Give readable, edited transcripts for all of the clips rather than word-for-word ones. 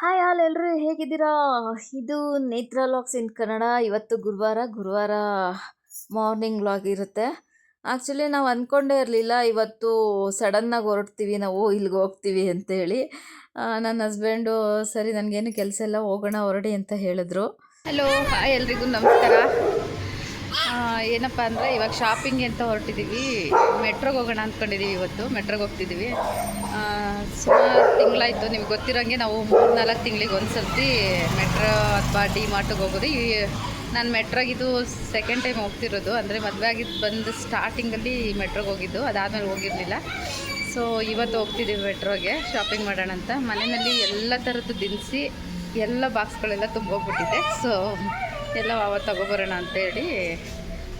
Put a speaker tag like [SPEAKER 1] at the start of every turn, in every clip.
[SPEAKER 1] Hi all ಎಲ್ಲರೂ ಹೇಗಿದ್ದೀರಾ? ಇದು ನೇತ್ರ ಲಾಗ್ಸ್ ಇನ್ ಕನ್ನಡ. ಇವತ್ತು ಗುರುವಾರ ಮಾರ್ನಿಂಗ್ ವ್ಲಾಗ್ ಇರುತ್ತೆ. ಆ್ಯಕ್ಚುಲಿ ನಾವು ಅಂದ್ಕೊಂಡೇ ಇರಲಿಲ್ಲ ಇವತ್ತು ಸಡನ್ನಾಗಿ ಹೊರಡ್ತೀವಿ ನಾವು ಇಲ್ಲಿಗೆ ಹೋಗ್ತೀವಿ ಅಂತೇಳಿ. ನನ್ನ ಹಸ್ಬೆಂಡು ಸರಿ ನನಗೇನು ಕೆಲಸ ಎಲ್ಲ ಹೋಗೋಣ ಹೊರಡಿ ಅಂತ ಹೇಳಿದ್ರು. ಹಲೋ ಹಾಯ್ ಎಲ್ರಿಗೂ ನಮಸ್ಕಾರ. ಏನಪ್ಪ ಅಂದರೆ ಇವಾಗ ಶಾಪಿಂಗ್ ಅಂತ ಹೊರಟಿದ್ದೀವಿ. ಮೆಟ್ರೋಗೆ ಹೋಗೋಣ ಅಂದ್ಕೊಂಡಿದ್ದೀವಿ. ಇವತ್ತು ಮೆಟ್ರೋಗೆ ಹೋಗ್ತಿದ್ದೀವಿ. ಸುಮಾರು ತಿಂಗಳಾಯಿತು, ನಿಮ್ಗೆ ಗೊತ್ತಿರೋಂಗೆ ನಾವು 3-4 ತಿಂಗಳಿಗೆ ಒಂದು ಸರ್ತಿ ಮೆಟ್ರೋ ಅಥವಾ ಡಿ ಮಾರ್ಟಿಗೆ ಹೋಗೋದು. ನಾನು ಮೆಟ್ರೋಗಿದ್ದು ಸೆಕೆಂಡ್ ಟೈಮ್ ಹೋಗ್ತಿರೋದು. ಅಂದರೆ ಮದುವೆ ಆಗಿದ್ದು ಬಂದು ಸ್ಟಾರ್ಟಿಂಗಲ್ಲಿ ಮೆಟ್ರೋಗೆ ಹೋಗಿದ್ದು, ಅದಾದಮೇಲೆ ಹೋಗಿರಲಿಲ್ಲ. ಸೊ ಇವತ್ತು ಹೋಗ್ತಿದ್ದೀವಿ ಮೆಟ್ರೋಗೆ ಶಾಪಿಂಗ್ ಮಾಡೋಣ ಅಂತ. ಮನೆಯಲ್ಲಿ ಎಲ್ಲ ಥರದ್ದು ದಿನಸಿ ಎಲ್ಲ ಬಾಕ್ಸ್ಗಳೆಲ್ಲ ತುಂಬೋಗ್ಬಿಟ್ಟಿದೆ. ಸೊ ಎಲ್ಲ ತಗೊಬರೋಣ ಅಂತೇಳಿ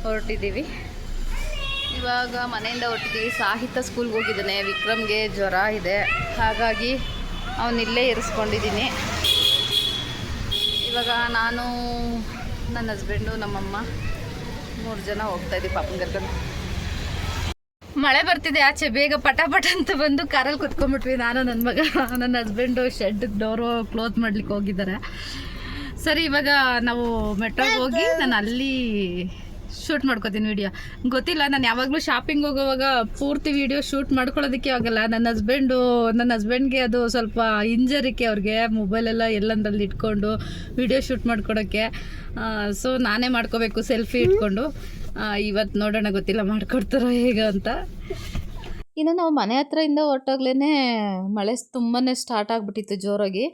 [SPEAKER 1] ಹೊರಟಿದ್ದೀವಿ. ಇವಾಗ ಮನೆಯಿಂದ ಹೊರಟಿದ್ದೀವಿ. ಸಾಹಿತ್ಯ ಸ್ಕೂಲ್ಗೆ ಹೋಗಿದ್ದಾನೆ. ವಿಕ್ರಮ್ಗೆ ಜ್ವರ ಇದೆ, ಹಾಗಾಗಿ ಅವನಿಲ್ಲೇ ಇರಿಸ್ಕೊಂಡಿದ್ದೀನಿ. ಇವಾಗ ನಾನು, ನನ್ನ ಹಸ್ಬೆಂಡು, ನಮ್ಮಮ್ಮ 3 ಜನ ಹೋಗ್ತಾಯಿದ್ದೀವಿ ಪಾಪನ ಕರ್ಕೊಂಡು. ಮಳೆ ಬರ್ತಿದೆ ಆಚೆ, ಬೇಗ ಪಟ ಅಂತ ಬಂದು ಕಾರಲ್ಲಿ ಕುತ್ಕೊಂಡ್ಬಿಟ್ವಿ. ನಾನು ನನ್ನ ಮಗ, ನನ್ನ ಹಸ್ಬೆಂಡು ಶೆಡ್ ಡೋರು ಕ್ಲೋಸ್ ಮಾಡ್ಲಿಕ್ಕೆ ಹೋಗಿದ್ದಾರೆ. ಸರಿ, ಇವಾಗ ನಾವು ಮೆಟ್ರೋಗೆ ಹೋಗಿ ನಾನು ಅಲ್ಲಿ ಶೂಟ್ ಮಾಡ್ಕೋತೀನಿ ವಿಡಿಯೋ. ಗೊತ್ತಿಲ್ಲ, ನಾನು ಯಾವಾಗಲೂ ಶಾಪಿಂಗ್ ಹೋಗೋವಾಗ ಪೂರ್ತಿ ವಿಡಿಯೋ ಶೂಟ್ ಮಾಡ್ಕೊಳ್ಳೋದಕ್ಕೆ ಆಗಲ್ಲ. ನನ್ನ ಹಸ್ಬೆಂಡ್ಗೆ ಅದು ಸ್ವಲ್ಪ ಇಂಜರಿಕೆ, ಅವ್ರಿಗೆ ಮೊಬೈಲೆಲ್ಲ ಎಲ್ಲಂದ್ರಲ್ಲಿ ಇಟ್ಕೊಂಡು ವಿಡಿಯೋ ಶೂಟ್ ಮಾಡ್ಕೊಡೋಕ್ಕೆ. ಸೊ ನಾನೇ ಮಾಡ್ಕೋಬೇಕು ಸೆಲ್ಫಿ ಇಟ್ಕೊಂಡು. ಇವತ್ತು ನೋಡೋಣ, ಗೊತ್ತಿಲ್ಲ ಮಾಡ್ಕೊಡ್ತಾರೋ ಹೇಗೆ ಅಂತ. ಇನ್ನು ನಾವು ಮನೆ ಹತ್ರದಿಂದ ಹೊರಟಾಗ್ಲೇ ಮಳೆ ತುಂಬಾ ಸ್ಟಾರ್ಟ್ ಆಗಿಬಿಟ್ಟಿತ್ತು ಜೋರಾಗಿ.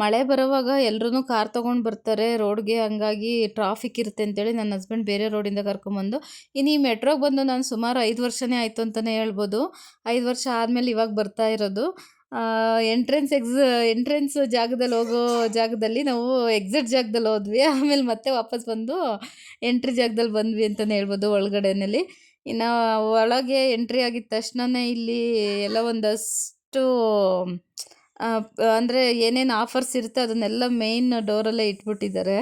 [SPEAKER 1] ಮಳೆ ಬರೋವಾಗ ಎಲ್ಲರೂ ಕಾರ್ ತೊಗೊಂಡು ಬರ್ತಾರೆ ರೋಡ್ಗೆ, ಹಂಗಾಗಿ ಟ್ರಾಫಿಕ್ ಇರುತ್ತೆ ಅಂತೇಳಿ ನನ್ನ ಹಸ್ಬೆಂಡ್ ಬೇರೆ ರೋಡಿಂದ ಕರ್ಕೊಂಬಂದು. ಇನ್ನು ಈ ಮೆಟ್ರೋಗೆ ಬಂದು ನಾನು ಸುಮಾರು 5 ವರ್ಷನೇ ಆಯಿತು ಅಂತಲೇ ಹೇಳ್ಬೋದು. 5 ವರ್ಷ ಆದಮೇಲೆ ಇವಾಗ ಬರ್ತಾ ಇರೋದು. ಎಂಟ್ರೆನ್ಸ್ ಜಾಗದಲ್ಲಿ ನಾವು ಎಕ್ಸಿಟ್ ಜಾಗದಲ್ಲಿ ಹೋದ್ವಿ. ಆಮೇಲೆ ಮತ್ತೆ ವಾಪಸ್ ಬಂದು ಎಂಟ್ರಿ ಜಾಗದಲ್ಲಿ ಬಂದ್ವಿ ಅಂತಲೇ ಹೇಳ್ಬೋದು ಒಳಗಡೆಯಲ್ಲಿ. ಇನ್ನು ಒಳಗೆ ಎಂಟ್ರಿ ಆಗಿದ ತಕ್ಷಣನೇ ಇಲ್ಲಿ ಎಲ್ಲ ಒಂದಷ್ಟು ಅಂದರೆ ಏನೇನು ಆಫರ್ಸ್ ಇರುತ್ತೆ ಅದನ್ನೆಲ್ಲ ಮೇಯ್ನ್ ಡೋರಲ್ಲೇ ಇಟ್ಬಿಟ್ಟಿದ್ದಾರೆ.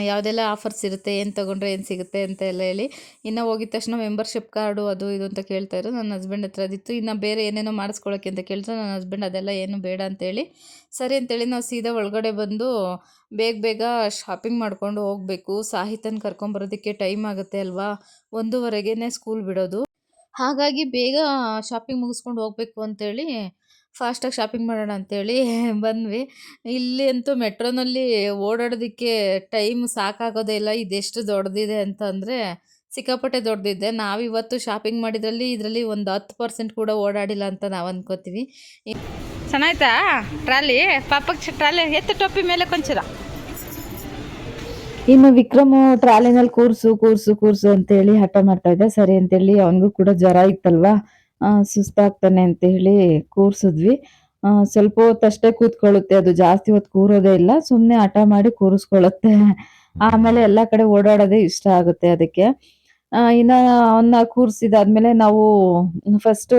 [SPEAKER 1] ಯಾವುದೆಲ್ಲ ಆಫರ್ಸ್ ಇರುತ್ತೆ, ಏನು ತೊಗೊಂಡ್ರೆ ಏನು ಸಿಗುತ್ತೆ ಅಂತ ಎಲ್ಲ ಹೇಳಿ. ಇನ್ನು ಹೋಗಿದ ತಕ್ಷಣ ಮೆಂಬರ್ಶಿಪ್ ಕಾರ್ಡು ಅದು ಇದು ಅಂತ ಕೇಳ್ತಾಯಿದ್ರು. ನನ್ನ ಹಸ್ಬೆಂಡ್ ಹತ್ರ ಅದಿತ್ತು. ಇನ್ನು ಬೇರೆ ಏನೇನೋ ಮಾಡಿಸ್ಕೊಳ್ಳೋಕ್ಕೆ ಅಂತ ಕೇಳ್ತಾರೆ. ನನ್ನ ಹಸ್ಬೆಂಡ್ ಅದೆಲ್ಲ ಏನು ಬೇಡ ಅಂತೇಳಿ ಸರಿ ಅಂತೇಳಿ ನಾವು ಸೀದಾ ಒಳಗಡೆ ಬಂದು ಬೇಗ ಶಾಪಿಂಗ್ ಮಾಡ್ಕೊಂಡು ಹೋಗಬೇಕು. ಸಾಹಿತ್ಯನ ಕರ್ಕೊಂಬರೋದಕ್ಕೆ ಟೈಮ್ ಆಗುತ್ತೆ ಅಲ್ವಾ, 1:30ಗೆ ಸ್ಕೂಲ್ ಬಿಡೋದು. ಹಾಗಾಗಿ ಬೇಗ ಶಾಪಿಂಗ್ ಮುಗಿಸ್ಕೊಂಡು ಹೋಗಬೇಕು ಅಂತೇಳಿ ಫಾಸ್ಟಾಗಿ ಶಾಪಿಂಗ್ ಮಾಡೋಣ ಅಂತೇಳಿ ಬಂದ್ವಿ. ಇಲ್ಲಿ ಅಂತೂ ಮೆಟ್ರೋನಲ್ಲಿ ಓಡಾಡೋದಕ್ಕೆ ಟೈಮ್ ಸಾಕಾಗೋದೇ ಇಲ್ಲ. ಇದೆಷ್ಟು ದೊಡ್ಡದಿದೆ ಅಂತಂದರೆ ಸಿಕ್ಕಾಪಟ್ಟೆ ದೊಡ್ಡದಿದೆ. ನಾವಿವತ್ತು ಶಾಪಿಂಗ್ ಇದರಲ್ಲಿ ಒಂದು 10% ಕೂಡ ಓಡಾಡಿಲ್ಲ ಅಂತ ನಾವು ಅಂದ್ಕೋತೀವಿ. ಚೆನ್ನಾಯ್ತಾ ಟ್ರಾಲಿ? ಪಾಪಕ್ಕೆ ಟ್ರಾಲಿ ಎತ್ತು ಟೊಪ್ಪಿ ಮೇಲೆ ಕೊಂಚರ. ಇನ್ನು ವಿಕ್ರಮು ಟ್ರಾಲಿನಲ್ಲಿ ಕೂರ್ಸು ಅಂತೇಳಿ ಹಠ ಮಾಡ್ತಾ ಇದ್ದ. ಸರಿ ಅಂತೇಳಿ ಅವನಿಗೂ ಕೂಡ ಜ್ವರ ಇತ್ತಲ್ವಾ, ಸುಸ್ತಾಗ್ತಾನೆ ಅಂತೇಳಿ ಕೂರ್ಸಿದ್ವಿ. ಸ್ವಲ್ಪ ಹೊತ್ತಷ್ಟೇ ಕೂತ್ಕೊಳ್ಳುತ್ತೆ, ಅದು ಜಾಸ್ತಿ ಹೊತ್ತು ಕೂರೋದೇ ಇಲ್ಲ, ಸುಮ್ಮನೆ ಹಠ ಮಾಡಿ ಕೂರಿಸ್ಕೊಳ್ಳುತ್ತೆ. ಆಮೇಲೆ ಎಲ್ಲ ಕಡೆ ಓಡಾಡೋದೇ ಇಷ್ಟ ಆಗುತ್ತೆ ಅದಕ್ಕೆ. ಇನ್ನು ಅವನ್ನ ಕೂರಿಸಿದಾದ್ಮೇಲೆ ನಾವು ಫಸ್ಟು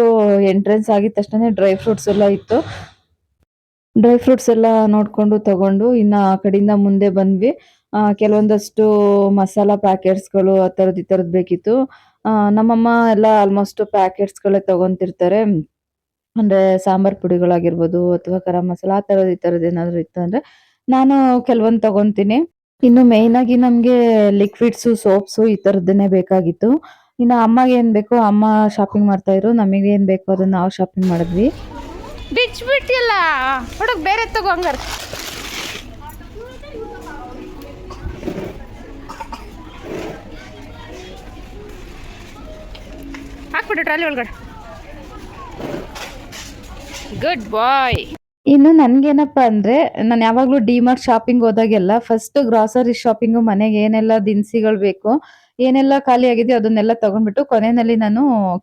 [SPEAKER 1] ಎಂಟ್ರೆನ್ಸ್ ಆಗಿದ ತಕ್ಷಣ ಡ್ರೈ ಫ್ರೂಟ್ಸ್ ಎಲ್ಲ ಇತ್ತು. ಡ್ರೈ ಫ್ರೂಟ್ಸ್ ಎಲ್ಲ ನೋಡ್ಕೊಂಡು ತಗೊಂಡು ಇನ್ನು ಆ ಕಡೆಯಿಂದ ಮುಂದೆ ಬಂದ್ವಿ. ಕೆಲವೊಂದಷ್ಟು ಮಸಾಲ ಪ್ಯಾಕೆಟ್ಸ್ಗಳು ಆ ಥರದ್ದು ಈ ಥರದ್ದು ಬೇಕಿತ್ತು. ನಮ್ಮಮ್ಮ ಎಲ್ಲ ಆಲ್ಮೋಸ್ಟ್ ಪ್ಯಾಕೆಟ್ಸ್ಗಳೇ ತಗೊಂತಿರ್ತಾರೆ. ಅಂದರೆ ಸಾಂಬಾರು ಪುಡಿಗಳಾಗಿರ್ಬೋದು ಅಥವಾ ಗರಂ ಮಸಾಲ ಆ ಥರದ್ದು ಈ ಥರದ್ದು ಏನಾದರೂ ಇತ್ತು ಅಂದರೆ ನಾನು ಕೆಲವೊಂದು ತಗೊತೀನಿ. ಇನ್ನು ಮೇಯ್ನಾಗಿ ನಮಗೆ ಲಿಕ್ವಿಡ್ಸು, ಸೋಪ್ಸು ಈ ಥರದ್ದನ್ನೇ ಬೇಕಾಗಿತ್ತು. ಇನ್ನು ಅಮ್ಮಗೆ ಏನು ಬೇಕೋ ಅಮ್ಮ ಶಾಪಿಂಗ್ ಮಾಡ್ತಾಯಿದ್ರು, ನಮಗೇನು ಬೇಕೋ ಅದನ್ನು ನಾವು ಶಾಪಿಂಗ್ ಮಾಡಿದ್ವಿ. ಬಿಚ್ಚಿಬಿಟ್ಟಿಲ್ಲ ಹುಡುಗ, ಬೇರೆ ತಗೋ ಹಂಗಾರೆ. ಹಾಕ್ಬಿಟ್ಟು ಟ್ರಾಲಿ ಒಳಗಡೆ. ಗುಡ್ ಬಾಯ್. ಇನ್ನು ನನಗೇನಪ್ಪ ಅಂದರೆ, ನಾನು ಯಾವಾಗಲೂ ಡಿಮಾರ್ಟ್ ಶಾಪಿಂಗ್ ಹೋದಾಗೆಲ್ಲ ಫಸ್ಟ್ ಗ್ರಾಸರಿ ಶಾಪಿಂಗು, ಮನೆಗೆ ಏನೆಲ್ಲ ದಿನಸಿಗಳು ಬೇಕು, ಏನೆಲ್ಲ ಖಾಲಿ ಆಗಿದೆಯೋ ಅದನ್ನೆಲ್ಲ ತಗೊಂಡ್ಬಿಟ್ಟು ಕೊನೆಯಲ್ಲಿ ನಾನು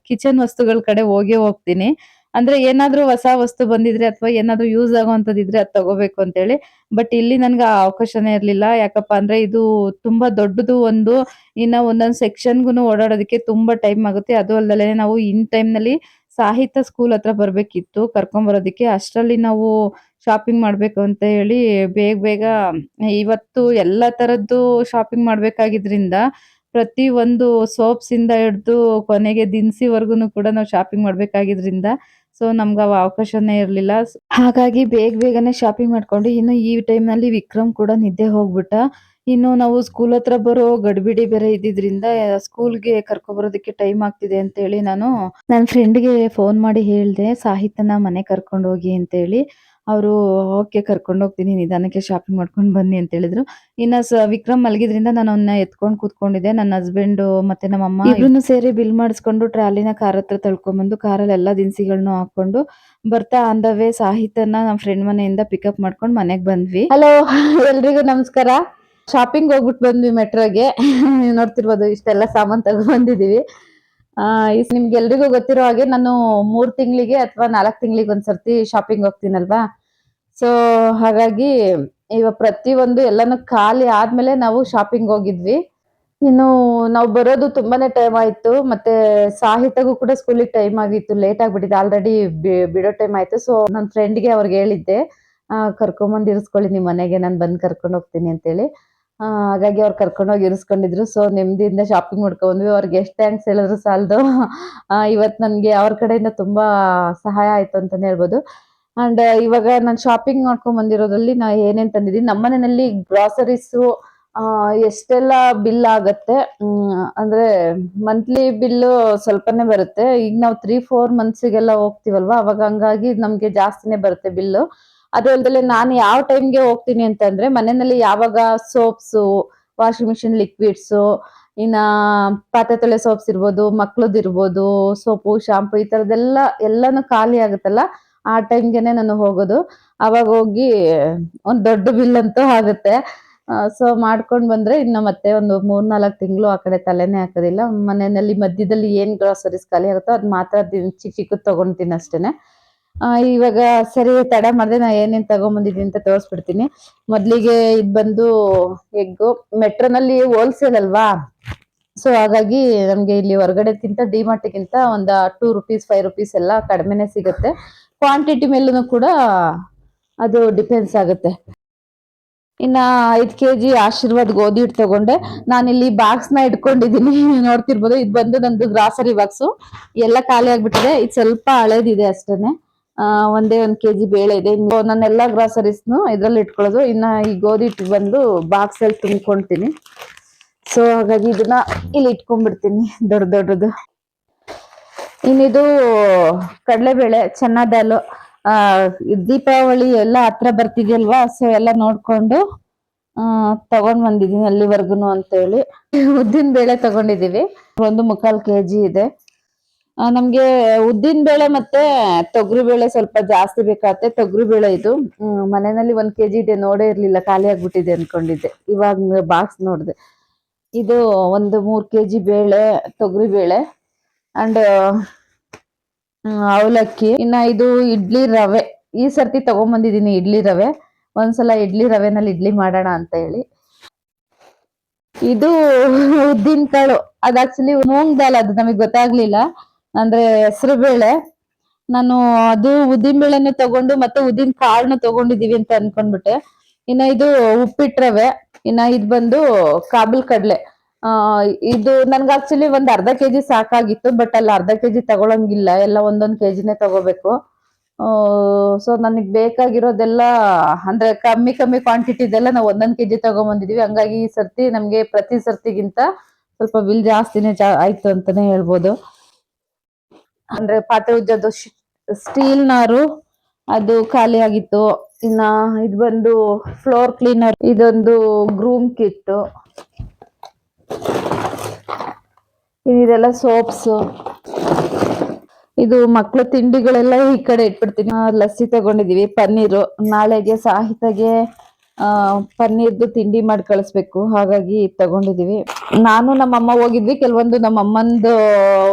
[SPEAKER 1] ಕಿಚನ್ ವಸ್ತುಗಳ ಕಡೆ ಹೋಗ್ತೀನಿ. ಅಂದರೆ ಏನಾದರೂ ಹೊಸ ವಸ್ತು ಬಂದಿದ್ರೆ ಅಥವಾ ಏನಾದರೂ ಯೂಸ್ ಆಗೋವಂಥದ್ದಿದ್ರೆ ಅದು ತಗೋಬೇಕು ಅಂತೇಳಿ. ಬಟ್ ಇಲ್ಲಿ ನನಗೆ ಆ ಅವಕಾಶನೇ ಇರಲಿಲ್ಲ. ಯಾಕಪ್ಪ ಅಂದರೆ ಇದು ತುಂಬ ದೊಡ್ಡದು ಒಂದು, ಇನ್ನು ಒಂದೊಂದು ಸೆಕ್ಷನ್ಗೂ ಓಡಾಡೋದಕ್ಕೆ ತುಂಬ ಟೈಮ್ ಆಗುತ್ತೆ. ಅದು ಅಲ್ಲದೆ ನಾವು ಇನ್ ಟೈಮ್ನಲ್ಲಿ ಸಾಹಿತ್ಯ ಸ್ಕೂಲ್ ಹತ್ರ ಬರಬೇಕಿತ್ತು ಕರ್ಕೊಂಬರೋದಕ್ಕೆ. ಅಷ್ಟರಲ್ಲಿ ನಾವು ಶಾಪಿಂಗ್ ಮಾಡಬೇಕು ಅಂತ ಹೇಳಿ ಬೇಗ ಇವತ್ತು ಎಲ್ಲ ಥರದ್ದು ಶಾಪಿಂಗ್ ಮಾಡಬೇಕಾಗಿದ್ರಿಂದ ಪ್ರತಿ ಒಂದು ಸೋಪ್ಸಿಂದ ಹಿಡಿದು ಕೊನೆಗೆ ದಿನಸಿವರೆಗೂ ಕೂಡ ನಾವು ಶಾಪಿಂಗ್ ಮಾಡಬೇಕಾಗಿದ್ರಿಂದ, ಸೊ ಸೊ ನಮ್ಗೆ ಅವ ಅವಕಾಶನೇ ಇರಲಿಲ್ಲ. ಹಾಗಾಗಿ ಬೇಗ ಬೇಗನೆ ಶಾಪಿಂಗ್ ಮಾಡ್ಕೊಂಡು ಇನ್ನು ಈ ಟೈಮ್ನಲ್ಲಿ ವಿಕ್ರಮ್ ಕೂಡ ನಿದ್ದೆ ಹೋಗ್ಬಿಟ್ಟ. ಇನ್ನು ನಾವು ಸ್ಕೂಲ್ ಹತ್ರ ಬರೋ ಗಡಿಬಿಡಿ ಬೇರೆ ಇದ್ದಿದ್ರಿಂದ ಸ್ಕೂಲ್ಗೆ ಕರ್ಕೊಬರೋದಕ್ಕೆ ಟೈಮ್ ಆಗ್ತಿದೆ ಅಂತ ಹೇಳಿ ನಾನು ನನ್ನ ಫ್ರೆಂಡ್ಗೆ ಫೋನ್ ಮಾಡಿ ಹೇಳ್ದೆ, ಸಾಹಿತ್ಯನ ಮನೆ ಕರ್ಕೊಂಡು ಹೋಗಿ ಅಂತ ಹೇಳಿ. ಅವರು ಓಕೆ ಕರ್ಕೊಂಡು ಹೋಗ್ತೀನಿ, ನಿಧಾನಕ್ಕೆ ಶಾಪಿಂಗ್ ಮಾಡ್ಕೊಂಡು ಬನ್ನಿ ಅಂತ ಹೇಳಿದ್ರು. ಇನ್ನ ವಿಕ್ರಮ್ ಮಲಗಿದ್ರಿಂದ ನಾನು ಅವನ್ನ ಎತ್ಕೊಂಡು ಕೂತ್ಕೊಂಡಿದ್ದೆ. ನನ್ನ ಹಸ್ಬೆಂಡ್ ಮತ್ತೆ ನಮ್ಮಮ್ಮ ಇಬ್ರು ಸೇರಿ ಬಿಲ್ ಮಾಡಿಸ್ಕೊಂಡು ಟ್ರಾಲಿನ ಕಾರ್ ಹತ್ರ ತಳ್ಕೊಂಡ್ಬಂದು ಕಾರಲ್ಲಿ ಎಲ್ಲಾ ದಿನಸಿಗಳನ್ನು ಹಾಕೊಂಡು ಬರ್ತಾ ಆನ್ ದ ವೇ ಸಾಹಿತ್ಯನ ನಮ್ಮ ಫ್ರೆಂಡ್ ಮನೆಯಿಂದ ಪಿಕಪ್ ಮಾಡ್ಕೊಂಡು ಮನೆಗೆ ಬಂದ್ವಿ. ಹಲೋ ಎಲ್ರಿಗೂ ನಮಸ್ಕಾರ. ಶಾಪಿಂಗ್ ಹೋಗ್ಬಿಟ್ಟು ಬಂದ್ವಿ ಮೆಟ್ರೋಗೆ. ನೋಡ್ತಿರ್ಬೋದು ಇಷ್ಟೆಲ್ಲ ಸಾಮಾನ್ ತಗೊಂಡ್ ಬಂದಿದೀವಿ. ನಿಮ್ಗೆ ಎಲ್ರಿಗೂ ಗೊತ್ತಿರೋ ಹಾಗೆ ನಾನು 3 ತಿಂಗಳಿಗೆ ಅಥವಾ 4 ತಿಂಗಳಿಗೆ ಒಂದ್ಸರ್ತಿ ಶಾಪಿಂಗ್ ಹೋಗ್ತೀನಲ್ವಾ. ಸೊ ಹಾಗಾಗಿ ಇವಾಗ ಪ್ರತಿಯೊಂದು ಎಲ್ಲಾನು ಖಾಲಿ ಆದ್ಮೇಲೆ ನಾವು ಶಾಪಿಂಗ್ ಹೋಗಿದ್ವಿ. ಇನ್ನು ನಾವು ಬರೋದು ತುಂಬಾನೇ ಟೈಮ್ ಆಯ್ತು. ಮತ್ತೆ ಸಾಹಿತ್ಯಗೂ ಕೂಡ ಸ್ಕೂಲಿಗೆ ಟೈಮ್ ಆಗಿತ್ತು, ಲೇಟ್ ಆಗ್ಬಿಟ್ಟಿದೆ, ಆಲ್ರೆಡಿ ಬಿಡೋ ಟೈಮ್ ಆಯ್ತು. ಸೊ ನನ್ನ ಫ್ರೆಂಡ್ಗೆ ಅವ್ರಿಗೆ ಹೇಳಿದ್ದೆ, ಕರ್ಕೊಂಬಂದ್ ಇರಿಸ್ಕೊಳ್ಳಿ ನಿಮ್ ಮನೆಗೆ, ನಾನು ಬಂದ್ ಕರ್ಕೊಂಡು ಹೋಗ್ತೀನಿ ಅಂತೇಳಿ. ಹಾಗಾಗಿ ಅವ್ರು ಕರ್ಕೊಂಡೋಗಿ ಇರಿಸ್ಕೊಂಡಿದ್ರು. ಸೊ ನೆಮ್ಮದಿಯಿಂದ ಶಾಪಿಂಗ್ ಮಾಡ್ಕೊಂಡ್ವಿ. ಅವ್ರಿಗೆ ಎಷ್ಟು ಥ್ಯಾಂಕ್ಸ್ ಹೇಳಿದ್ರು ಸಾಲದು. ಇವತ್ತು ನನ್ಗೆ ಅವ್ರ ಕಡೆಯಿಂದ ತುಂಬಾ ಸಹಾಯ ಆಯ್ತು ಅಂತಾನೆ ಹೇಳ್ಬೋದು. ಅಂಡ್ ಇವಾಗ ನಾನು ಶಾಪಿಂಗ್ ಮಾಡ್ಕೊಂಡ್ ಬಂದಿರೋದ್ರಲ್ಲಿ ನಾ ಏನೇನ್ ತಂದಿದ್ದೀನಿ, ನಮ್ಮನೆಯಲ್ಲಿ ಗ್ರಾಸರೀಸು ಎಷ್ಟೆಲ್ಲ ಬಿಲ್ ಆಗತ್ತೆ ಅಂದ್ರೆ ಮಂತ್ಲಿ ಬಿಲ್ ಸ್ವಲ್ಪನೇ ಬರುತ್ತೆ. ಈಗ ನಾವು 3-4 ಮಂತ್ಸಿಗೆಲ್ಲ ಹೋಗ್ತಿವಲ್ವಾ, ಅವಾಗ ಹಂಗಾಗಿ ನಮ್ಗೆ ಜಾಸ್ತಿನೇ ಬರುತ್ತೆ ಬಿಲ್ಲು. ಅದು ಅಲ್ದಲೆ ನಾನು ಯಾವ ಟೈಮ್ಗೆ ಹೋಗ್ತೀನಿ ಅಂತಂದ್ರೆ, ಮನೆಯಲ್ಲಿ ಯಾವಾಗ ಸೋಪ್ಸು, ವಾಷಿಂಗ್ ಮಿಷಿನ್ ಲಿಕ್ವಿಡ್ಸು, ಇನ್ನ ಪಾತ್ರೆ ತೊಳೆ ಸೋಪ್ಸ್ ಇರ್ಬೋದು, ಮಕ್ಳದ್ ಇರ್ಬೋದು, ಸೋಪು ಶಾಂಪು ಈ ತರದೆಲ್ಲ ಎಲ್ಲಾನು ಖಾಲಿ ಆಗುತ್ತಲ್ಲ, ಆ ಟೈಮ್ಗೆನೆ ನಾನು ಹೋಗೋದು. ಅವಾಗ ಹೋಗಿ ಒಂದ್ ದೊಡ್ಡ ಬಿಲ್ ಅಂತೂ ಆಗುತ್ತೆ. ಸೊ ಮಾಡ್ಕೊಂಡ್ ಬಂದ್ರೆ ಇನ್ನು ಮತ್ತೆ ಒಂದು 3-4 ತಿಂಗಳು ಆ ಕಡೆ ತಲೆನೇ ಹಾಕೋದಿಲ್ಲ. ಮನೆಯಲ್ಲಿ ಮಧ್ಯದಲ್ಲಿ ಏನ್ ಗ್ರಾಸರೀಸ್ ಖಾಲಿ ಆಗುತ್ತೋ ಅದ್ ಮಾತ್ರ ಚಿಕ್ಕ ಚಿಕ್ಕದ್ ತಗೊಂತೀನಿ ಅಷ್ಟೇನೆ. ಇವಾಗ ಸರಿ ತಡ ಮಾಡ್ದೆ, ನಾ ಏನೇನ್ ತಗೊಂಬಂದಿದ್ದೀನಿ ಅಂತ ತೋರಿಸ್ಬಿಡ್ತೀನಿ. ಮೊದ್ಲಿಗೆ ಇದ್ ಬಂದು ಎಗ್ಗು. ಮೆಟ್ರೋನಲ್ಲಿ ಹೋಲ್ಸೇಲ್ ಅಲ್ವಾ, ಸೊ ಹಾಗಾಗಿ ನಮ್ಗೆ ಇಲ್ಲಿ ಹೊರಗಡೆಕ್ಕಿಂತ ಡಿಮಾರ್ಟ್ಗಿಂತ ಒಂದ್ 2 ರುಪೀಸ್ 5 ರುಪೀಸ್ ಎಲ್ಲ ಕಡಿಮೆನೆ ಸಿಗುತ್ತೆ. ಕ್ವಾಂಟಿಟಿ ಮೇಲೂ ಕೂಡ ಅದು ಡಿಪೆಂಡ್ಸ್ ಆಗುತ್ತೆ. ಇನ್ನ 5 ಕೆಜಿ ಆಶೀರ್ವಾದ್ ಗೋಧಿ ಹಿಟ್ಟು ತಗೊಂಡೆ. ನಾನಿಲ್ಲಿ ಬಾಕ್ಸ್ ನ ಇಟ್ಕೊಂಡಿದೀನಿ, ನೋಡ್ತಿರ್ಬೋದು. ಇದು ಬಂದು ನಂದು ಗ್ರಾಸರಿ ಬಾಕ್ಸು, ಎಲ್ಲ ಖಾಲಿ ಆಗ್ಬಿಟ್ಟಿದೆ. ಇದು ಸ್ವಲ್ಪ ಹಳೇದಿದೆ ಅಷ್ಟೇನೆ. ಒಂದೇ 1 ಕೆಜಿ ಬೇಳೆ ಇದೆ. ನನ್ನೆಲ್ಲಾ ಗ್ರಾಸರೀಸ್ನು ಇದ್ರಲ್ಲಿ ಇಟ್ಕೊಳ್ಳೋದು. ಇನ್ನ ಈ ಗೋಧಿ ಹಿಟ್ಟು ಬಂದು ಬಾಕ್ಸ್ ಅಲ್ಲಿ ತುಂಬ್ಕೊಂತೀನಿ. ಸೊ ಹಾಗಾಗಿ ಇದನ್ನ ಇಲ್ಲಿ ಇಟ್ಕೊಂಡ್ಬಿಡ್ತೀನಿ ದೊಡ್ಡದು. ಇನ್ನಿದು ಕಡಲೆಬೇಳೆ, ಚೆನ್ನ ದಾಲು. ದೀಪಾವಳಿ ಎಲ್ಲ ಹತ್ರ ಬರ್ತಿದ್ಯಲ್ವಾ, ಸೊ ಎಲ್ಲ ನೋಡ್ಕೊಂಡು ತಗೊಂಡ್ ಬಂದಿದೀನಿ ಅಲ್ಲಿವರ್ಗುನು ಅಂತ ಹೇಳಿ. ಉದ್ದಿನ ಬೇಳೆ ತಗೊಂಡಿದೀವಿ, 1 ಕೆಜಿ ಇದೆ. ನಮ್ಗೆ ಉದ್ದಿನ ಬೇಳೆ ಮತ್ತೆ ತೊಗರಿ ಬೇಳೆ ಸ್ವಲ್ಪ ಜಾಸ್ತಿ ಬೇಕಾಗತ್ತೆ. ತೊಗರಿ ಬೇಳೆ ಇದು ಮನೆಯಲ್ಲಿ 1 ಕೆಜಿ ಇದೆ, ನೋಡೇ ಇರ್ಲಿಲ್ಲ, ಖಾಲಿ ಆಗ್ಬಿಟ್ಟಿದೆ ಅನ್ಕೊಂಡಿದ್ದೆ, ಇವಾಗ ಬಾಕ್ಸ್ ನೋಡ್ದೆ. ಇದು ಒಂದು 3 ಕೆಜಿ ಬೇಳೆ, ತೊಗರಿ ಬೇಳೆ ಅಂಡ್ ಅವಲಕ್ಕಿ. ಇನ್ನ ಇದು ಇಡ್ಲಿ ರವೆ, ಈ ಸರ್ತಿ ತಗೊಂಬಂದಿದೀನಿ ಇಡ್ಲಿ ರವೆ. ಒಂದ್ಸಲ ಇಡ್ಲಿ ರವೆನಲ್ಲಿ ಇಡ್ಲಿ ಮಾಡೋಣ ಅಂತ ಹೇಳಿ. ಇದು ಉದ್ದಿನ ಕಾಳು, ಅದು ಆಕ್ಚುಲಿ ಮೂಂಗ್ ದಾಲ್, ಅದು ನಮಗ್ ಗೊತ್ತಾಗ್ಲಿಲ್ಲ, ಅಂದ್ರೆ ಹೆಸರು ಬೇಳೆ. ನಾನು ಅದು ಉದ್ದಿನ ಬೇಳೆನೆ ತಗೊಂಡು ಮತ್ತೆ ಉದ್ದಿನ ಕಾಳನ್ನ ತಗೊಂಡಿದೀವಿ ಅಂತ ಅನ್ಕೊಂಡ್ಬಿಟ್ಟೆ. ಇನ್ನ ಇದು ಉಪ್ಪಿಟ್ಟು ರವೆ. ಇನ್ನ ಇದು ಬಂದು ಕಾಬೂಲ್ ಕಡ್ಲೆ. ಇದು ನನ್ಗೆ ಆಕ್ಚುಲಿ ಒಂದ್ ಅರ್ಧ ಕೆಜಿ ಸಾಕಾಗಿತ್ತು, ಬಟ್ ಅಲ್ಲಿ ಅರ್ಧ ಕೆಜಿ ತಗೊಳಂಗಿಲ್ಲ, ಎಲ್ಲ 1-1 ಕೆಜಿನೇ ತಗೋಬೇಕು. ಸೊ ನನಗ್ ಬೇಕಾಗಿರೋದೆಲ್ಲ ಅಂದ್ರೆ ಕಮ್ಮಿ ಕ್ವಾಂಟಿಟಿ ಇದೆಲ್ಲ ನಾವು 1-1 ಕೆಜಿ ತಗೊಂಬಂದಿದೀವಿ. ಹಂಗಾಗಿ ಈ ಸರ್ತಿ ನಮ್ಗೆ ಪ್ರತಿ ಸರ್ತಿಗಿಂತ ಸ್ವಲ್ಪ ಬಿಲ್ ಜಾಸ್ತಿನೇ ಆಯ್ತು ಅಂತಾನೆ ಹೇಳ್ಬೋದು. ಅಂದ್ರೆ ಪಾತ್ರೆ ಉಜ್ಜೋದು ಸ್ಟೀಲ್ ನಾರು, ಅದು ಖಾಲಿ ಆಗಿತ್ತು. ಇನ್ನ ಇದು ಬಂದು ಫ್ಲೋರ್ ಕ್ಲೀನರ್, ಇದೊಂದು ಗ್ರೂಮ್ ಕಿಟ್, ಇದೆಲ್ಲ ಸೋಪ್ಸ್. ಇದು ಮಕ್ಳ ತಿಂಡಿಗಳೆಲ್ಲ ಈ ಕಡೆ ಇಟ್ಬಿಡ್ತೀನಿ. ಲಸ್ಸಿ ತಗೊಂಡಿದೀವಿ, ಪನ್ನೀರು. ನಾಳೆಗೆ ಸಾಹಿತ್ಯಗೆ ಪನ್ನೀರ್ದು ತಿಂಡಿ ಮಾಡಿ ಕಳಿಸ್ಬೇಕು, ಹಾಗಾಗಿ ತಗೊಂಡಿದೀವಿ. ನಾನು ನಮ್ಮಮ್ಮ ಹೋಗಿದ್ವಿ, ಕೆಲವೊಂದು ನಮ್ಮಮ್ಮಂದು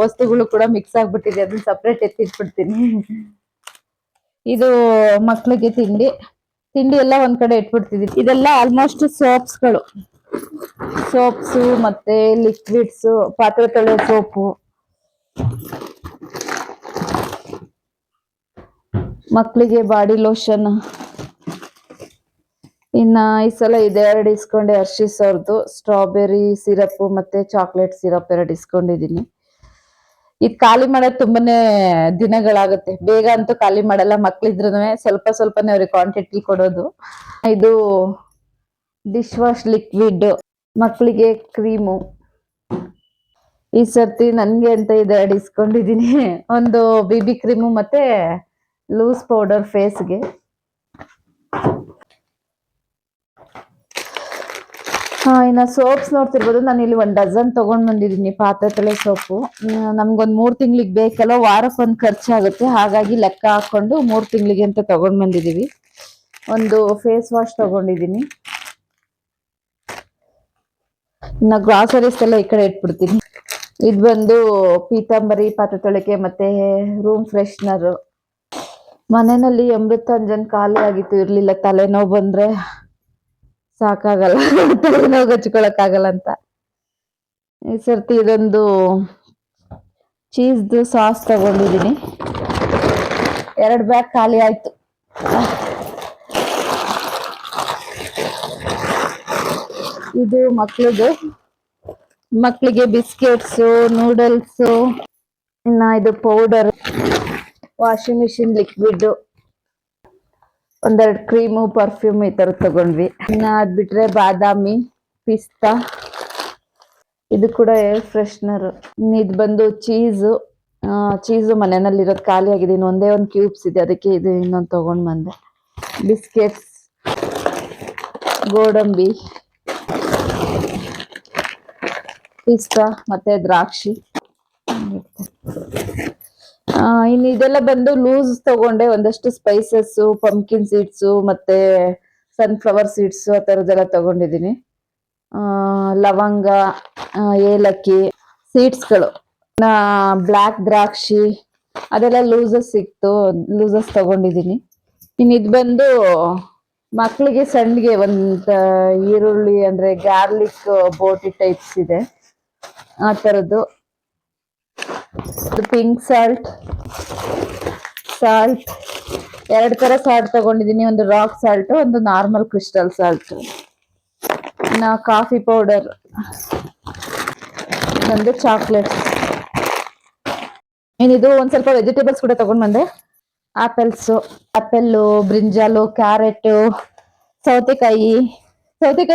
[SPEAKER 1] ವಸ್ತುಗಳು ಕೂಡ ಮಿಕ್ಸ್ ಆಗ್ಬಿಟ್ಟಿದೆ, ಅದನ್ನ ಸಪ್ರೇಟ್ ಎತ್ತಿಟ್ಬಿಡ್ತೀನಿ. ಇದು ಮಕ್ಳಿಗೆ ತಿಂಡಿ ಎಲ್ಲ ಒಂದ್ ಕಡೆ ಇಟ್ಬಿಡ್ತಿದೀವಿ. ಇದೆಲ್ಲ ಆಲ್ಮೋಸ್ಟ್ ಸೋಪ್ಸು ಮತ್ತೆ ಲಿಕ್ವಿಡ್ಸ್, ಪಾತ್ರೆ ತೊಳೆಯೋ ಸೋಪು, ಮಕ್ಕಳಿಗೆ ಬಾಡಿ ಲೋಷನ್. ಇನ್ನ ಈ ಸಲ ಇದೆರಡು ಇಸ್ಕೊಂಡೆ, ಹರ್ಷಿಸ್ ಅವ್ರದ್ದು ಸ್ಟ್ರಾಬೆರಿ ಸಿರಪ್ ಮತ್ತೆ ಚಾಕ್ಲೇಟ್ ಸಿರಪ್ 2 ಇಸ್ಕೊಂಡಿದೀನಿ. ಇದ್ ಖಾಲಿ ಮಾಡೋದ್ ತುಂಬಾನೇ ದಿನಗಳಾಗುತ್ತೆ, ಬೇಗ ಅಂತೂ ಖಾಲಿ ಮಾಡಲ್ಲ. ಮಕ್ಳಿದ್ರು ಸ್ವಲ್ಪ ಸ್ವಲ್ಪನೇ ಅವ್ರಿಗೆ ಕ್ವಾಂಟಿಟಿ ಕೊಡೋದು. ಇದು ಡಿಶ್ ವಾಶ್ ಲಿಕ್ವಿಡ್, ಮಕ್ಕಳಿಗೆ ಕ್ರೀಮು. ಈ ಸರ್ತಿ ನನ್ಗೆ ಅಂತ ಇದೆ ಇಸ್ಕೊಂಡಿದೀನಿ, ಒಂದು ಬಿಬಿ ಕ್ರೀಮು ಮತ್ತೆ ಲೂಸ್ ಪೌಡರ್ ಫೇಸ್ಗೆ. ಇನ್ನ ಸೋಪ್ಸ್ ನೋಡ್ತಿರ್ಬೋದು, ನಾನು ಇಲ್ಲಿ 1 ಡಜನ್ ತಗೊಂಡ್ ಬಂದಿದ್ದೀನಿ ಪಾತ್ರೆ ತೊಳೆ ಸೋಪು. ನಮ್ಗೊಂದ್ 3 ತಿಂಗ್ಳಿಗೆ ಬೇಕಲ್ಲ, ವಾರಕ್ಕೊಂದು ಖರ್ಚಾಗುತ್ತೆ, ಹಾಗಾಗಿ ಲೆಕ್ಕ ಹಾಕೊಂಡು 3 ತಿಂಗಳಿಗೆ ಅಂತ ತಗೊಂಡ್ ಬಂದಿದೀವಿ. ಒಂದು ಫೇಸ್ ವಾಶ್ ತಗೊಂಡಿದ್ದೀನಿ. ಇನ್ನ ಗ್ರಾಸರೀಸ್ ಎಲ್ಲ ಈ ಕಡೆ ಇಟ್ಬಿಡ್ತೀನಿ. ಇದು ಬಂದು ಪೀತಾಂಬರಿ ಪಾತ್ರೆ ತೊಳೆಕೆ ಮತ್ತೆ ರೂಮ್ ಫ್ರೆಶ್ನರ್. ಮನೆಯಲ್ಲಿ ಅಮೃತಾಂಜನ್ ಖಾಲಿ ಆಗಿತ್ತು, ಇರ್ಲಿಲ್ಲ. ತಲೆನೋವು ಬಂದ್ರೆ ಸಾಕಾಗಲ್ಲ, ತಲೆನೋವು ಹಚ್ಕೊಳಕ್ ಆಗಲ್ಲ ಅಂತ ಈ ಸರ್ತಿ ಇದೊಂದು ಚೀಸ್ದು ಸಾಸ್ ತಗೊಂಡಿದ್ದೀನಿ. 2 ಬ್ಯಾಗ್ ಖಾಲಿ ಆಯ್ತು. ಇದು ಮಕ್ಕಳಿಗೆ ಬಿಸ್ಕೆಟ್ಸು, ನೂಡಲ್ಸು. ಇನ್ನ ಇದು ಪೌಡರ್, ವಾಷಿಂಗ್ ಮಿಷಿನ್ ಲಿಕ್ವಿಡ್, ಒಂದೆರಡು ಕ್ರೀಮು, ಪರ್ಫ್ಯೂಮ್ ಈ ತರ ತಗೊಂಡ್ವಿ. ಇನ್ನ ಅದ್ ಬಿಟ್ರೆ ಬಾದಾಮಿ, ಪಿಸ್ತಾ, ಇದು ಕೂಡ ಏರ್ ಫ್ರೆಶ್ನರ್. ಇದು ಬಂದು ಚೀಸು ಮನೆಯಲ್ಲಿರೋದು ಖಾಲಿ ಆಗಿದೆ, ಒಂದೇ ಒಂದು ಕ್ಯೂಬ್ಸ್ ಇದೆ, ಅದಕ್ಕೆ ಇದು ಇನ್ನೊಂದು ತಗೊಂಡ್ ಬಂದೆ. ಬಿಸ್ಕೆಟ್ಸ್, ಗೋಡಂಬಿ, ಪಿಸ್ತಾ ಮತ್ತೆ ದ್ರಾಕ್ಷಿ. ಇನ್ನು ಇದೆಲ್ಲ ಬಂದು ಲೂಸ್ ತಗೊಂಡೆ. ಒಂದಷ್ಟು ಸ್ಪೈಸಸ್, ಪಂಪ್ಕಿನ್ ಸೀಡ್ಸು ಮತ್ತೆ ಸನ್ಫ್ಲವರ್ ಸೀಡ್ಸ್ ಆ ಥರದ್ದೆಲ್ಲ ತಗೊಂಡಿದ್ದೀನಿ. ಲವಂಗ, ಏಲಕ್ಕಿ ಸೀಡ್ಸ್ಗಳು, ಬ್ಲ್ಯಾಕ್ ದ್ರಾಕ್ಷಿ ಅದೆಲ್ಲ ಲೂಸಸ್ ಸಿಕ್ತು, ಲೂಸಸ್ ತಗೊಂಡಿದ್ದೀನಿ. ಇನ್ನು ಇದು ಬಂದು ಮಕ್ಕಳಿಗೆ ಸಣ್ಣಗೆ ಒಂದು ಈರುಳ್ಳಿ ಅಂದ್ರೆ ಗಾರ್ಲಿಕ್ ಬೋಟಿ ಟೈಪ್ಸ್ ಇದೆ, ಆ ಥರದ್ದು. ಪಿಂಕ್ ಸಾಲ್ಟ್ 2 ತರ ಸಾಲ್ಟ್ ತಗೊಂಡಿದ್ದೀನಿ, ಒಂದು ರಾಕ್ ಸಾಲ್ಟ್, ಒಂದು ನಾರ್ಮಲ್ ಕ್ರಿಸ್ಟಲ್ ಸಾಲ್ಟ್. ಇನ್ನ ಕಾಫಿ ಪೌಡರ್, ಒಂದು ಚಾಕ್ಲೇಟ್. ಏನಿದು ಒಂದ್ ಸ್ವಲ್ಪ ವೆಜಿಟೇಬಲ್ಸ್ ಕೂಡ ತಗೊಂಡ್ ಬಂದೆ. ಆಪಲ್ಲು, ಬ್ರಿಂಜಾಲು, ಕ್ಯಾರೆಟ್, ಸೌತೆಕಾಯಿ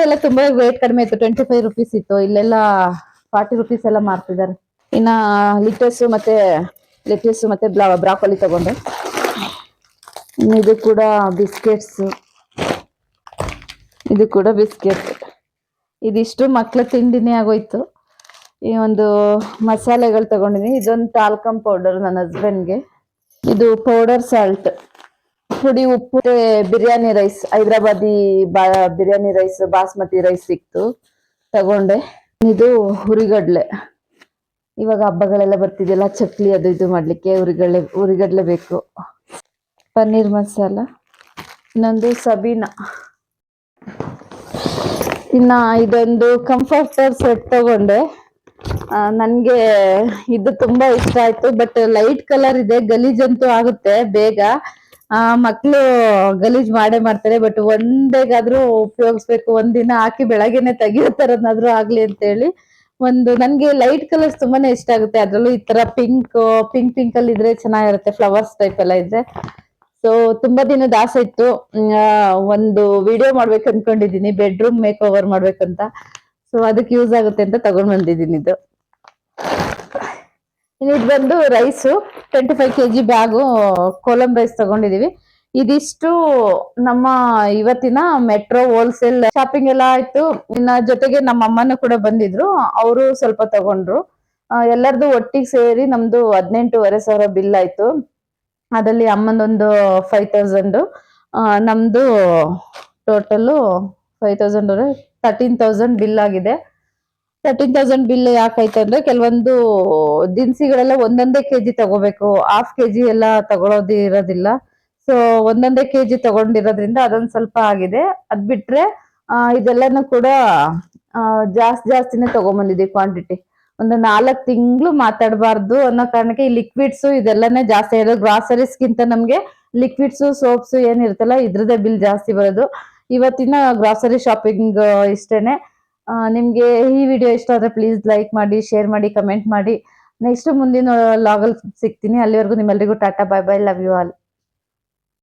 [SPEAKER 1] ಎಲ್ಲ ತುಂಬಾ ರೇಟ್ ಕಡಿಮೆ ಇತ್ತು, 25 ರುಪೀಸ್ ಇತ್ತು. ಇಲ್ಲೆಲ್ಲ 40 ರುಪೀಸ್ ಎಲ್ಲ ಮಾರ್ತಿದ್ದಾರೆ. ಇನ್ನ ಲೆಟಸ್ ಮತ್ತೆ ಬ್ರಾಕೊಲಿ ತಗೊಂಡೆ. ಇದು ಕೂಡ ಬಿಸ್ಕೆಟ್ಸ್, ಇದಿಷ್ಟು ಮಕ್ಳ ತಿಂಡಿನೇ ಆಗೋಯ್ತು. ಈ ಒಂದು ಮಸಾಲೆಗಳು ತಗೊಂಡಿದ್ದೀನಿ. ಇದೊಂದು ಟಾಲ್ಕಮ್ ಪೌಡರ್ ನನ್ನ ಹಸ್ಬೆಂಡ್ಗೆ. ಇದು ಪೌಡರ್ ಸಾಲ್ಟ್, ಪುಡಿ ಉಪ್ಪು, biryani rice, Hyderabadi biryani rice, basmati rice ಸಿಕ್ತು, ತಗೊಂಡೆ. ಇದು ಹುರಿಗಡ್ಲೆ, ಇವಾಗ ಹಬ್ಬಗಳೆಲ್ಲ ಬರ್ತಿದೆಯಲ್ಲ, ಚಕ್ಲಿ ಅದು ಇದು ಮಾಡ್ಲಿಕ್ಕೆ ಹುರಿಗಡ್ಲೆ ಬೇಕು. ಪನ್ನೀರ್ ಮಸಾಲ, ಇನ್ನೊಂದು ಸಬೀನಾ. ಇನ್ನ ಇದೊಂದು ಕಂಫರ್ಟರ್ ಸೆಟ್ ತಗೊಂಡೆ. ನನ್ಗೆ ಇದು ತುಂಬಾ ಇಷ್ಟ ಆಯ್ತು, ಬಟ್ ಲೈಟ್ ಕಲರ್ ಇದೆ, ಗಲೀಜಂತೂ ಆಗುತ್ತೆ ಬೇಗ. ಮಕ್ಳು ಗಲೀಜ್ ಮಾಡ್ತಾರೆ, ಬಟ್ ಒಂದೇಗಾದ್ರೂ ಉಪಯೋಗಿಸ್ಬೇಕು, ಒಂದಿನ ಹಾಕಿ ಬೆಳಗ್ಗೆನೆ ತೆಗಿಯೋ ತರನಾದ್ರೂ ಆಗ್ಲಿ ಅಂತ ಹೇಳಿ ನನ್ಗೆ ಲೈಟ್ ಕಲರ್ಸ್ ತುಂಬಾನೇ ಇಷ್ಟ ಆಗುತ್ತೆ. ಅದ್ರಲ್ಲೂ ಈ ತರ ಪಿಂಕ್ ಅಲ್ಲಿ ಇದ್ರೆ ಚೆನ್ನಾಗಿರುತ್ತೆ, ಫ್ಲವರ್ಸ್ ಟೈಪ್ ಎಲ್ಲ ಇದ್ರೆ. ಸೊ ತುಂಬಾ ದಿನದ ಆಸೆ ಇತ್ತು, ಒಂದು ವಿಡಿಯೋ ಮಾಡ್ಬೇಕು ಅನ್ಕೊಂಡಿದೀನಿ, ಬೆಡ್ರೂಮ್ ಮೇಕ್ ಓವರ್ ಮಾಡ್ಬೇಕಂತ. ಸೊ ಅದಕ್ಕೆ ಯೂಸ್ ಆಗುತ್ತೆ ಅಂತ ತಗೊಂಡ್ ಬಂದಿದ್ದೀನಿ. ಇದು ಬಂದು ರೈಸು, 25 kg ಬ್ಯಾಗು ಕೊಲಂ ರೈಸ್ ತಗೊಂಡಿದೀವಿ. ಇದಿಷ್ಟು ನಮ್ಮ ಇವತ್ತಿನ ಮೆಟ್ರೋ ಹೋಲ್ಸೇಲ್ ಶಾಪಿಂಗ್ ಎಲ್ಲ ಆಯ್ತು. ಇನ್ನ ಜೊತೆಗೆ ನಮ್ಮ ಅಮ್ಮನೂ ಕೂಡ ಬಂದಿದ್ರು, ಅವರು ಸ್ವಲ್ಪ ತಗೊಂಡ್ರು. ಎಲ್ಲರದು ಒಟ್ಟಿಗೆ ಸೇರಿ ನಮ್ದು 18,500 ಬಿಲ್ ಆಯ್ತು. ಅದ್ರಲ್ಲಿ ಅಮ್ಮನೊಂದು 5,000, ನಮ್ದು ಟೋಟಲ್ 5,000 13,000 ಬಿಲ್ ಆಗಿದೆ. 13,000 ಬಿಲ್ ಯಾಕಾಯ್ತು ಅಂದ್ರೆ, ಕೆಲವೊಂದು ದಿನಸಿಗಳೆಲ್ಲ ಒಂದೊಂದೇ ಕೆಜಿ ತಗೋಬೇಕು, ಹಾಫ್ ಕೆಜಿ ಎಲ್ಲ ತಗೊಳೋದು ಇರೋದಿಲ್ಲ. ಸೊ ಒಂದೊಂದೇ ಕೆಜಿ ತಗೊಂಡಿರೋದ್ರಿಂದ ಅದೊಂದು ಸ್ವಲ್ಪ ಆಗಿದೆ. ಅದ್ ಬಿಟ್ರೆ ಇದೆಲ್ಲಾನು ಕೂಡ ಜಾಸ್ತಿನೇ ತಗೊಂಡ್ಬಂದಿದ್ದೀವಿ ಕ್ವಾಂಟಿಟಿ. ಒಂದು 4 ತಿಂಗಳು ಮಾತಾಡಬಾರ್ದು ಅನ್ನೋ ಕಾರಣಕ್ಕೆ ಈ ಲಿಕ್ವಿಡ್ಸ್ ಇದೆಲ್ಲಾನೇ ಜಾಸ್ತಿ ಇರೋದು. ಗ್ರಾಸರೀಸ್ಗಿಂತ ನಮ್ಗೆ ಲಿಕ್ವಿಡ್ಸ್, ಸೋಪ್ಸ್ ಏನಿರುತ್ತಲ್ಲ, ಇದ್ರದೇ ಬಿಲ್ ಜಾಸ್ತಿ ಬರೋದು. ಇವತ್ತಿನ ಗ್ರಾಸರಿ ಶಾಪಿಂಗ್ ಇಷ್ಟೇನೆ. ನಿಮ್ಗೆ ಈ ವಿಡಿಯೋ ಇಷ್ಟ ಆದ್ರೆ ಪ್ಲೀಸ್ ಲೈಕ್ ಮಾಡಿ, ಶೇರ್ ಮಾಡಿ, ಕಮೆಂಟ್ ಮಾಡಿ. ನೆಕ್ಸ್ಟ್ ಮುಂದಿನ ಲಾಗಲ್ಲಿ ಸಿಗ್ತೀನಿ. ಅಲ್ಲಿವರೆಗೂ ನಿಮ್ಮೆಲ್ಲರಿಗೂ ಟಾಟಾ, ಬಾಯ್ ಬಾಯ್, ಲವ್ ಯು ಆಲ್.